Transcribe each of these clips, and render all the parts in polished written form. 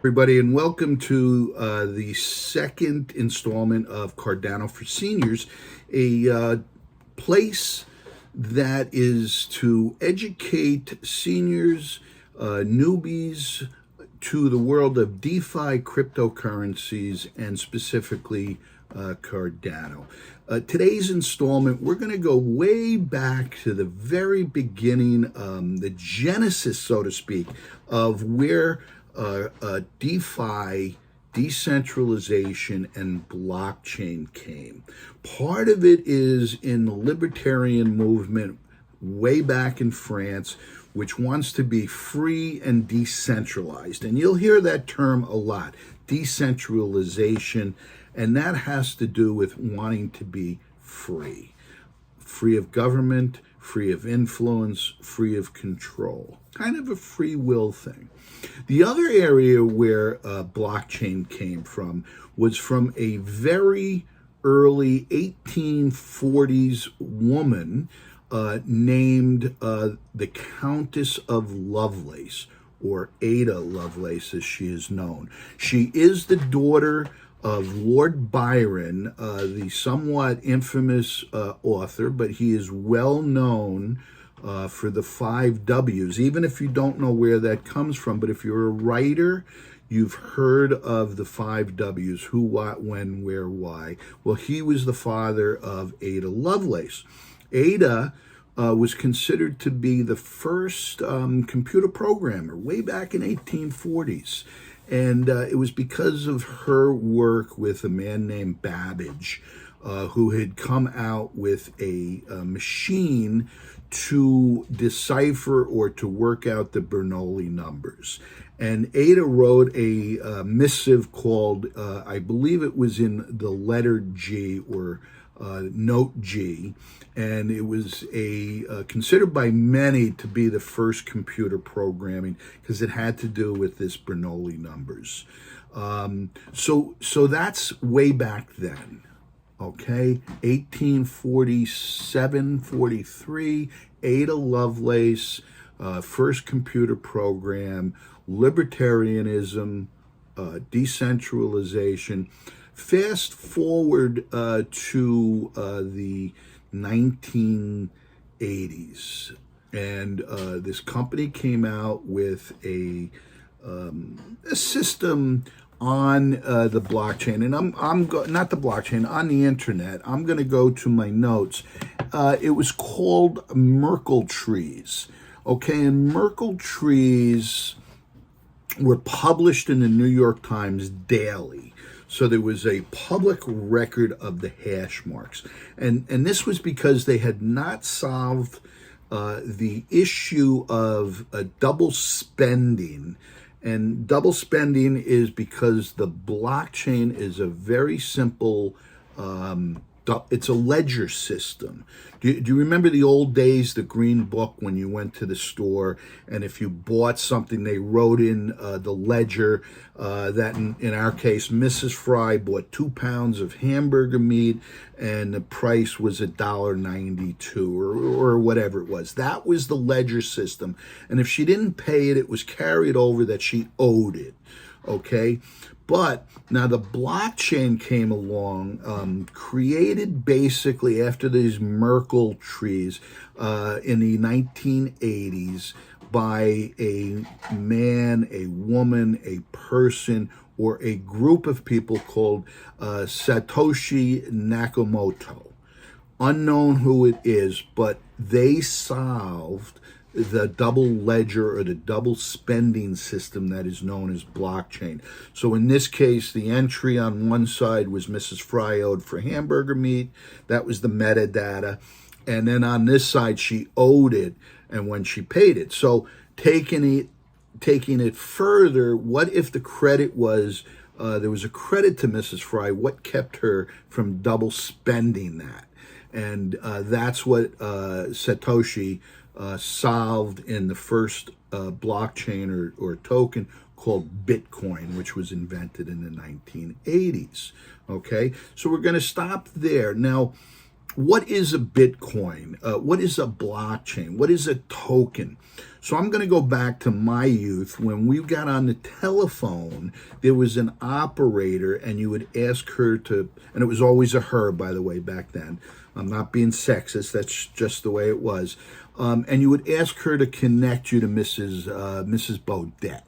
Everybody, and welcome to the second installment of Cardano4Seniors, a place that is to educate seniors, newbies to the world of DeFi cryptocurrencies and specifically Cardano. Today's installment, we're going to go way back to the very beginning, the genesis, so to speak, of where DeFi, decentralization, and blockchain came. Part of it is in the libertarian movement way back in France, which wants to be free and decentralized. And you'll hear that term a lot, decentralization, and that has to do with wanting to be free. Free of government, free of influence, free of control. Kind of a free will thing. The other area where blockchain came from was from a very early 1840s woman named the Countess of Lovelace, or Ada Lovelace as she is known. She is the daughter of Lord Byron, the somewhat infamous author, but he is well known for the 5 W's, even if you don't know where that comes from. But if you're a writer, you've heard of the 5 W's, who, what, when, where, why. Well, he was the father of Ada Lovelace. Ada was considered to be the first computer programmer way back in 1840s. And it was because of her work with a man named Babbage, who had come out with a machine to decipher or to work out the Bernoulli numbers. And Ada wrote a missive called, I believe it was in the letter G, or note G, and it was considered by many to be the first computer programming because it had to do with this Bernoulli numbers. So that's way back then. Okay, 1847, 43, Ada Lovelace, first computer program, libertarianism, decentralization. Fast forward to the 1980s, and this company came out with a system on the blockchain, and I'm not the blockchain, on the internet. I'm going to go to my notes. It was called Merkle trees. Okay, and Merkle trees were published in the New York Times daily. So there was a public record of the hash marks. And this was because they had not solved the issue of double spending. And double spending is because the blockchain is a very simple, it's a ledger system. Do you remember the old days, the green book, when you went to the store and if you bought something, they wrote in the ledger that in our case, Mrs. Fry bought 2 pounds of hamburger meat and the price was $1.92 or whatever it was. That was the ledger system. And if she didn't pay it, it was carried over that she owed it. Okay, but now the blockchain came along, created basically after these Merkle trees in the 1980s by a man, a woman, a person, or a group of people called Satoshi Nakamoto. Unknown who it is, but they solved the double ledger or the double spending system that is known as blockchain. So in this case, the entry on one side was Mrs. Fry owed for hamburger meat. That was the metadata. And then on this side, she owed it and when she paid it. So taking it further, what if the credit was, there was a credit to Mrs. Fry? What kept her from double spending that? And that's what Satoshi solved in the first blockchain or token called Bitcoin, which was invented in the 1980s. Okay, so we're going to stop there. Now, what is a Bitcoin? What is a blockchain? What is a token? So I'm going to go back to my youth. When we got on the telephone, there was an operator, and you would ask her to, and it was always a her, by the way, back then. I'm not being sexist. That's just the way it was. And you would ask her to connect you to Mrs. Bodette.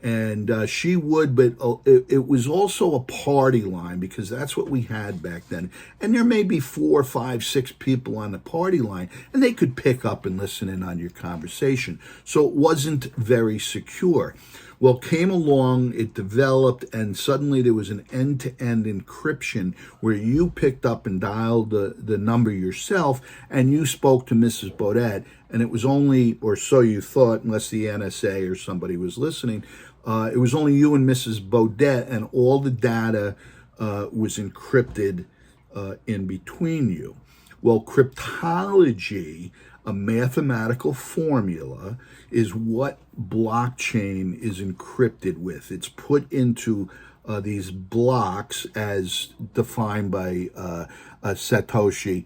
And she would, but it was also a party line, because that's what we had back then. And there may be 4, 5, 6 people on the party line, and they could pick up and listen in on your conversation. So it wasn't very secure. Well, came along, it developed, and suddenly there was an end-to-end encryption where you picked up and dialed the number yourself, and you spoke to Mrs. Bodette, and it was only, or so you thought, unless the NSA or somebody was listening, it was only you and Mrs. Bodette, and all the data was encrypted in between you. Well, cryptology, a mathematical formula, is what blockchain is encrypted with. It's put into these blocks as defined by Satoshi,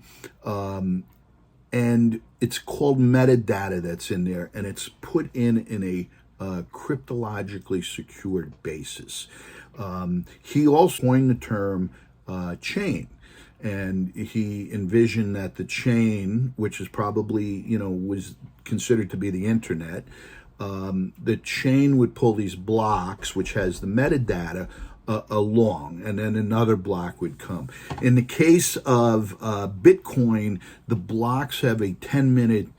and it's called metadata that's in there, and it's put in a cryptologically secured basis. He also coined the term chain, and he envisioned that the chain, which is probably, was considered to be the internet, the chain would pull these blocks, which has the metadata, along, and then another block would come. In the case of Bitcoin, the blocks have a 10-minute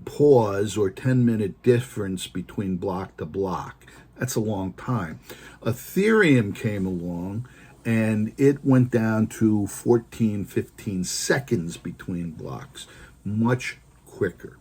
pause or 10-minute difference between block to block. That's a long time. Ethereum came along, and it went down to 14, 15 seconds between blocks, much quicker.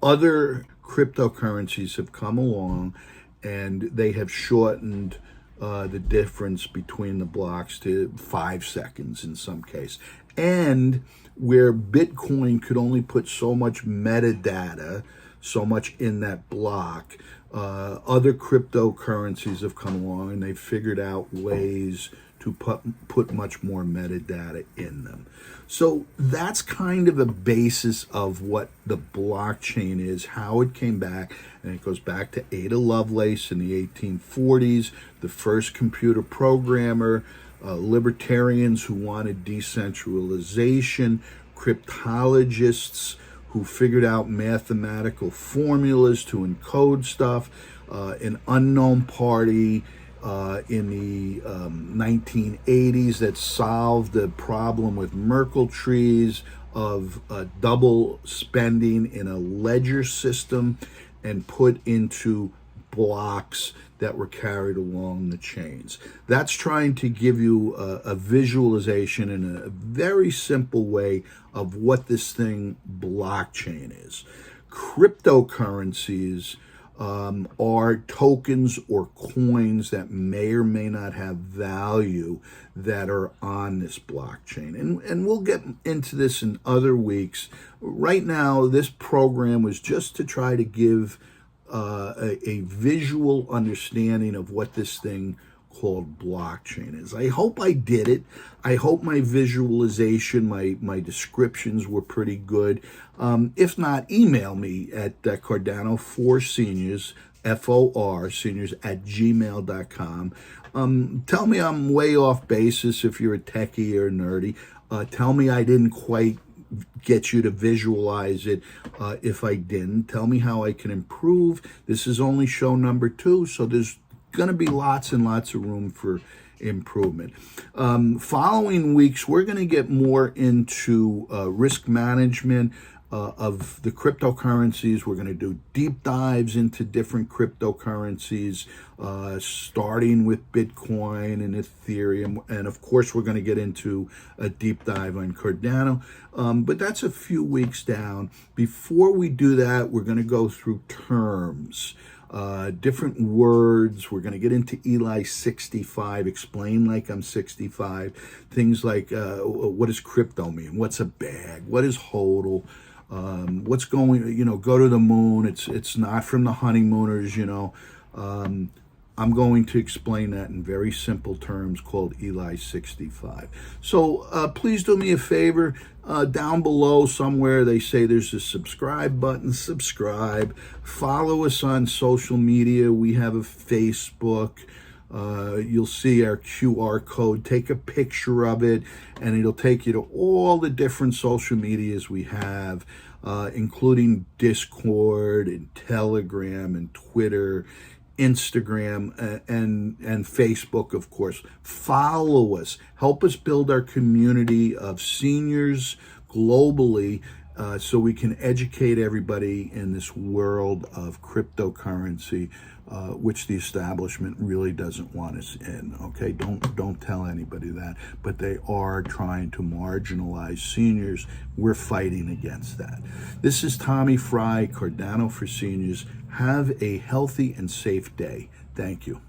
Other cryptocurrencies have come along, and they have shortened the difference between the blocks to 5 seconds in some case. And where Bitcoin could only put so much metadata, so much in that block, other cryptocurrencies have come along, and they've figured out ways to put much more metadata in them. So that's kind of the basis of what the blockchain is, how it came back, and it goes back to Ada Lovelace in the 1840s, the first computer programmer, libertarians who wanted decentralization, cryptologists who figured out mathematical formulas to encode stuff, an unknown party in the 1980s that solved the problem with Merkle trees of double spending in a ledger system and put into blocks that were carried along the chains. That's trying to give you a visualization in a very simple way of what this thing blockchain is. Cryptocurrencies are tokens or coins that may or may not have value that are on this blockchain. And we'll get into this in other weeks. Right now, this program was just to try to give a visual understanding of what this thing called blockchain is. I hope I did it. I hope my visualization, my descriptions were pretty good. If not, email me at Cardano4Seniors, FOR, seniors @gmail.com. Tell me I'm way off basis if you're a techie or nerdy. Tell me I didn't quite get you to visualize it. If I didn't, tell me how I can improve. This is only show number 2, so there's going to be lots and lots of room for improvement. Following weeks, we're going to get more into risk management of the cryptocurrencies. We're going to do deep dives into different cryptocurrencies, starting with Bitcoin and Ethereum. And of course, we're going to get into a deep dive on Cardano. But that's a few weeks down. Before we do that, we're going to go through terms. Different words. We're going to get into Eli 65, explain like I'm 65. Things like what does crypto mean? What's a bag? What is HODL? What's going, go to the moon. It's not from the honeymooners, I'm I'm going to explain that in very simple terms called Eli65. So please do me a favor. Down below somewhere they say there's a subscribe button. Subscribe. Follow us on social media. We have a Facebook. You'll see our QR code. Take a picture of it, and it'll take you to all the different social medias we have, including Discord and Telegram and Twitter, Instagram, and Facebook, of course. Follow us. Help us build our community of seniors globally, so we can educate everybody in this world of cryptocurrency, which the establishment really doesn't want us in. Okay, don't tell anybody that, but they are trying to marginalize seniors. We're fighting against that. This is Tommy Fry, Cardano4Seniors. Have a healthy and safe day. Thank you.